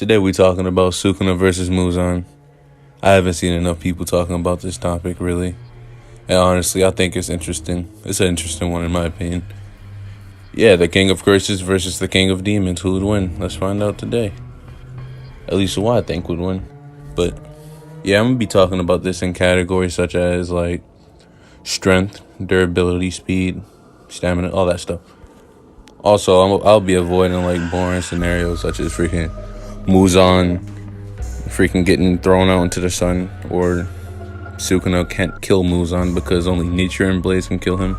Today we're talking about Sukuna versus Muzan. I haven't seen enough people talking about this topic, really. And honestly, I think it's interesting. It's an interesting one in my opinion. Yeah, the King of Curses versus the King of Demons. Who would win? Let's find out today. At least who I think would win. But yeah, I'm going to be talking about this in categories such as like strength, durability, speed, stamina, all that stuff. Also, I'll be avoiding like boring scenarios such as freaking Muzan freaking getting thrown out into the sun, or Sukuna can't kill Muzan because only nature and blades can kill him.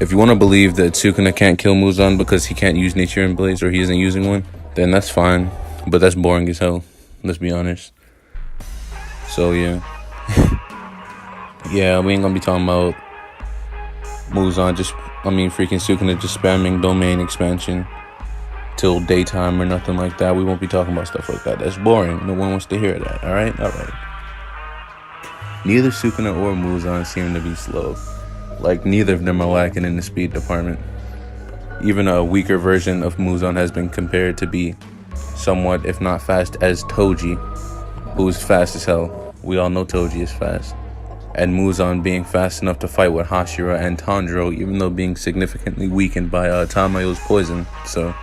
If you want to believe that Sukuna can't kill Muzan because he can't use nature and blades or he isn't using one, then that's fine. But that's boring as hell, let's be honest. So yeah. Yeah, we ain't gonna be talking about Muzan freaking Sukuna just spamming domain expansion till daytime or nothing like that. We won't be talking about stuff like that. That's boring. No one wants to hear that. Alright? Neither Sukuna or Muzan seem to be slow. Like, neither of them are lacking in the speed department. Even a weaker version of Muzan has been compared to be somewhat, if not fast, as Toji, who's fast as hell. We all know Toji is fast. And Muzan being fast enough to fight with Hashira and Tanjiro, even though being significantly weakened by Tamayo's poison. So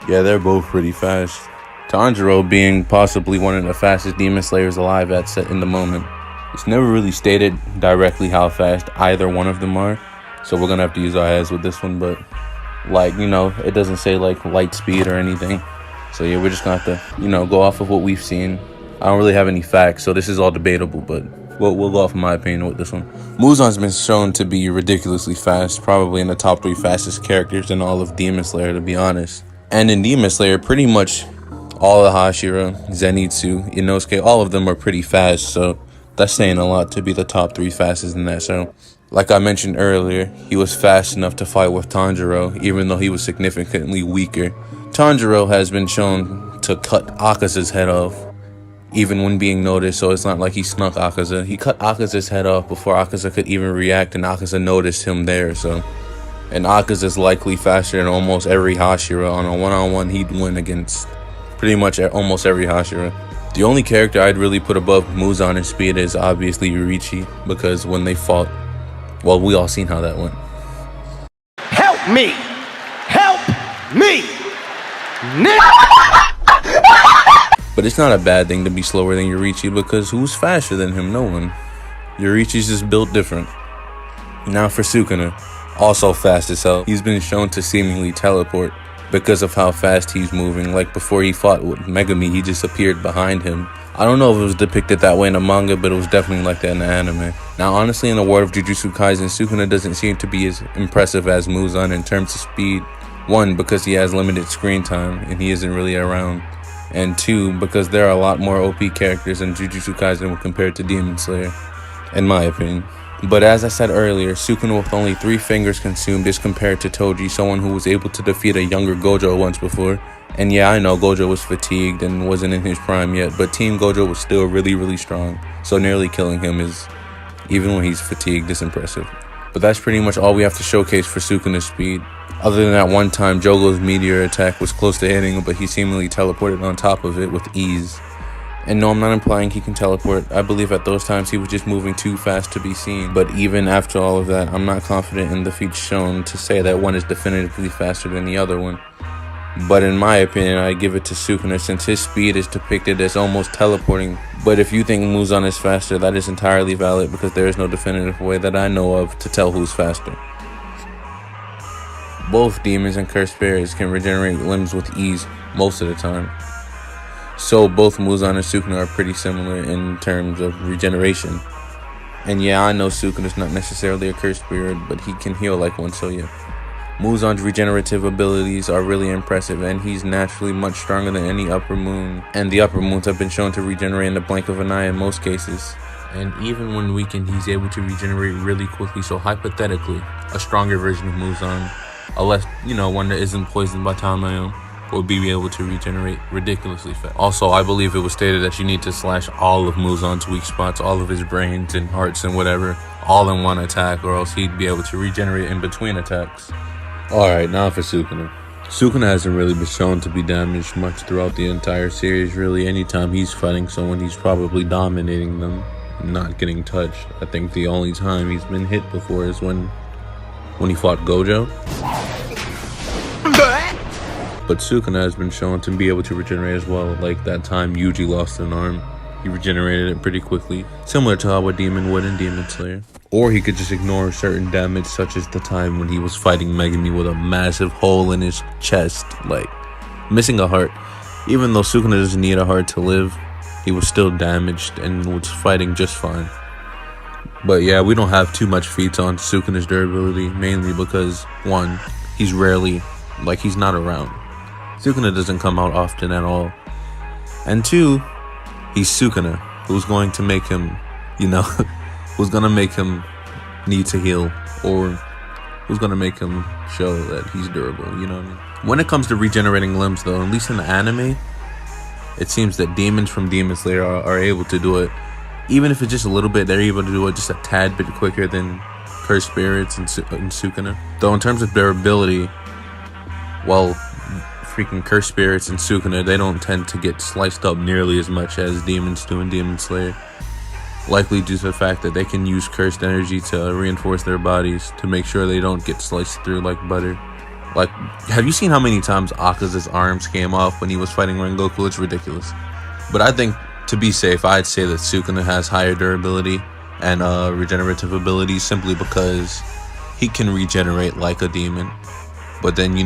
yeah, they're both pretty fast. Tanjiro being possibly one of the fastest demon slayers alive in the moment. It's never really stated directly how fast either one of them are, so we're gonna have to use our heads with this one, but like, it doesn't say like light speed or anything. So yeah, we're just gonna have to, go off of what we've seen. I don't really have any facts, so this is all debatable, but we'll go off of my opinion with this one. Muzan's been shown to be ridiculously fast, probably in the top 3 fastest characters in all of Demon Slayer, to be honest. And in Demon Slayer, pretty much all of Hashira, Zenitsu, Inosuke, all of them are pretty fast, so that's saying a lot to be the top 3 fastest in that show. Like I mentioned earlier, he was fast enough to fight with Tanjiro, even though he was significantly weaker. Tanjiro has been shown to cut Akaza's head off, even when being noticed, so it's not like he snuck Akaza. He cut Akaza's head off before Akaza could even react, and Akaza noticed him there, so. And Akaza's likely faster than almost every Hashira. On a one-on-one, he'd win against pretty much almost every Hashira. The only character I'd really put above Muzan in speed is obviously Yurichi, because when they fought, well, we all seen how that went. Help me! Help me! But it's not a bad thing to be slower than Yurichi, because who's faster than him? No one. Yurichi's just built different. Now for Sukuna, also fast as hell. He's been shown to seemingly teleport because of how fast he's moving. Like before he fought with Megami, he just appeared behind him. I don't know if it was depicted that way in the manga, but it was definitely like that in the anime. Now honestly, in the world of Jujutsu Kaisen, Sukuna doesn't seem to be as impressive as Muzan in terms of speed. 1, because he has limited screen time and he isn't really around. And 2, because there are a lot more OP characters in Jujutsu Kaisen when compared to Demon Slayer, in my opinion. But as I said earlier, Sukuna with only 3 fingers consumed is compared to Toji, someone who was able to defeat a younger Gojo once before. And yeah, I know Gojo was fatigued and wasn't in his prime yet, but Team Gojo was still really strong. So nearly killing him is, even when he's fatigued, is impressive. But that's pretty much all we have to showcase for Sukuna's speed. Other than that one time Jogo's meteor attack was close to hitting him, but he seemingly teleported on top of it with ease. And no, I'm not implying he can teleport. I believe at those times he was just moving too fast to be seen. But even after all of that, I'm not confident in the feats shown to say that one is definitively faster than the other one. But in my opinion, I give it to Sukuna since his speed is depicted as almost teleporting. But if you think Muzan is faster, that is entirely valid because there is no definitive way that I know of to tell who's faster. Both demons and cursed bears can regenerate limbs with ease most of the time. So both Muzan and Sukuna are pretty similar in terms of regeneration. And yeah, I know Sukuna's not necessarily a cursed spirit, but he can heal like one, so yeah. Muzan's regenerative abilities are really impressive, and he's naturally much stronger than any upper moon. And the upper moons have been shown to regenerate in the blink of an eye in most cases. And even when weakened, he's able to regenerate really quickly, so hypothetically, a stronger version of Muzan, unless, one that isn't poisoned by Tamayo, will be able to regenerate ridiculously fast. Also, I believe it was stated that you need to slash all of Muzan's weak spots, all of his brains and hearts and whatever, all in one attack, or else he'd be able to regenerate in between attacks. Alright, now for Sukuna. Sukuna hasn't really been shown to be damaged much throughout the entire series, really. Anytime he's fighting someone, he's probably dominating them, not getting touched. I think the only time he's been hit before is when he fought Gojo. But Sukuna has been shown to be able to regenerate as well, like that time Yuji lost an arm. He regenerated it pretty quickly, similar to how a demon would in Demon Slayer. Or he could just ignore certain damage, such as the time when he was fighting Megumi with a massive hole in his chest, like missing a heart. Even though Sukuna doesn't need a heart to live, he was still damaged and was fighting just fine. But yeah, we don't have too much feats on Sukuna's durability, mainly because 1, he's rarely, he's not around. Sukuna doesn't come out often at all. And 2, he's Sukuna, who's going to make him, who's gonna make him need to heal, or who's gonna make him show that he's durable, you know what I mean? When it comes to regenerating limbs though, at least in the anime, it seems that demons from Demon Slayer are able to do it. Even if it's just a little bit, they're able to do it just a tad bit quicker than cursed spirits and Sukuna. Though in terms of durability, well, freaking cursed spirits and Sukuna, they don't tend to get sliced up nearly as much as demons do in Demon Slayer. Likely due to the fact that they can use cursed energy to reinforce their bodies to make sure they don't get sliced through like butter. Like, have you seen how many times Akaza's arms came off when he was fighting Rengoku? It's ridiculous. But I think, to be safe, I'd say that Sukuna has higher durability and regenerative abilities simply because he can regenerate like a demon. But then,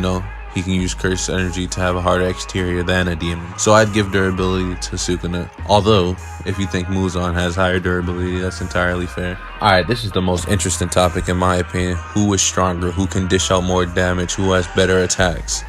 he can use cursed energy to have a harder exterior than a demon. So I'd give durability to Sukuna. Although, if you think Muzan has higher durability, that's entirely fair. Alright, this is the most interesting topic in my opinion. Who is stronger? Who can dish out more damage? Who has better attacks?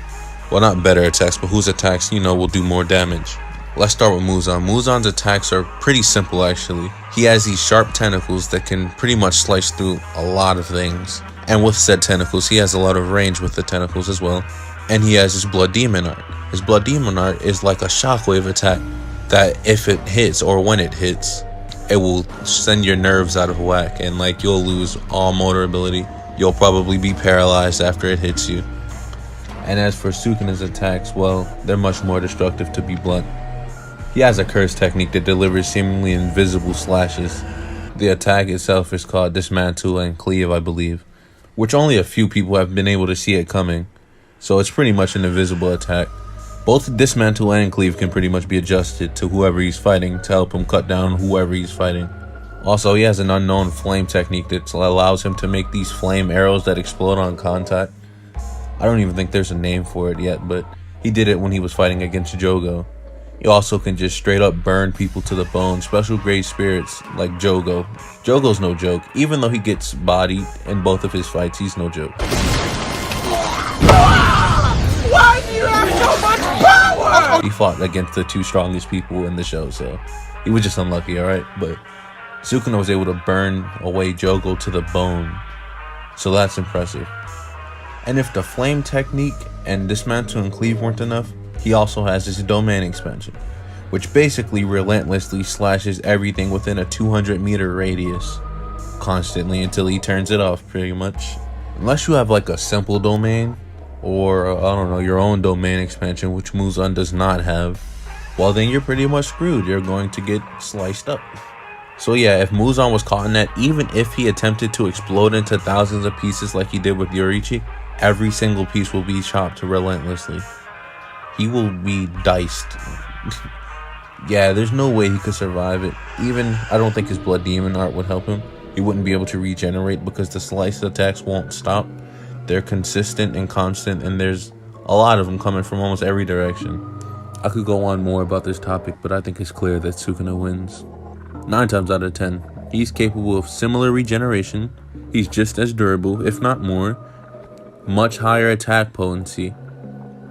Well, not better attacks, but whose attacks, will do more damage. Let's start with Muzan. Muzan's attacks are pretty simple actually. He has these sharp tentacles that can pretty much slice through a lot of things. And with said tentacles, he has a lot of range with the tentacles as well. And he has his Blood Demon art. His Blood Demon art is like a shockwave attack that if it hits or when it hits, it will send your nerves out of whack and you'll lose all motor ability. You'll probably be paralyzed after it hits you. And as for Sukuna's attacks, well, they're much more destructive to be blunt. He has a curse technique that delivers seemingly invisible slashes. The attack itself is called Dismantle and Cleave, I believe, which only a few people have been able to see it coming. So it's pretty much an invisible attack. Both Dismantle and Cleave can pretty much be adjusted to whoever he's fighting to help him cut down whoever he's fighting. Also, he has an unknown flame technique that allows him to make these flame arrows that explode on contact. I don't even think there's a name for it yet, but he did it when he was fighting against Jogo. He also can just straight up burn people to the bone. Special grade spirits like Jogo. Jogo's no joke. Even though he gets bodied in both of his fights, he's no joke. Why do you have so much power? He fought against the 2 strongest people in the show, so he was just unlucky, alright? But Sukuna was able to burn away Jogo to the bone, so that's impressive. And if the flame technique and Dismantle and Cleave weren't enough, he also has his domain expansion, which basically relentlessly slashes everything within a 200-meter radius constantly until he turns it off, pretty much. Unless you have a simple domain, or I don't know, your own domain expansion, which Muzan does not have, well then you're pretty much screwed. You're going to get sliced up. So yeah, if Muzan was caught in that, even if he attempted to explode into thousands of pieces like he did with Yoriichi, every single piece will be chopped relentlessly. He will be diced. Yeah, there's no way he could survive it. Even, I don't think his Blood Demon art would help him. He wouldn't be able to regenerate because the slice attacks won't stop. They're consistent and constant, and there's a lot of them coming from almost every direction. I could go on more about this topic, but I think it's clear that Sukuna wins. 9 times out of 10, he's capable of similar regeneration. He's just as durable, if not more. Much higher attack potency.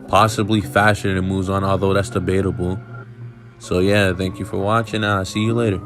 Possibly faster than Muzan, although that's debatable. So yeah, thank you for watching, and I'll see you later.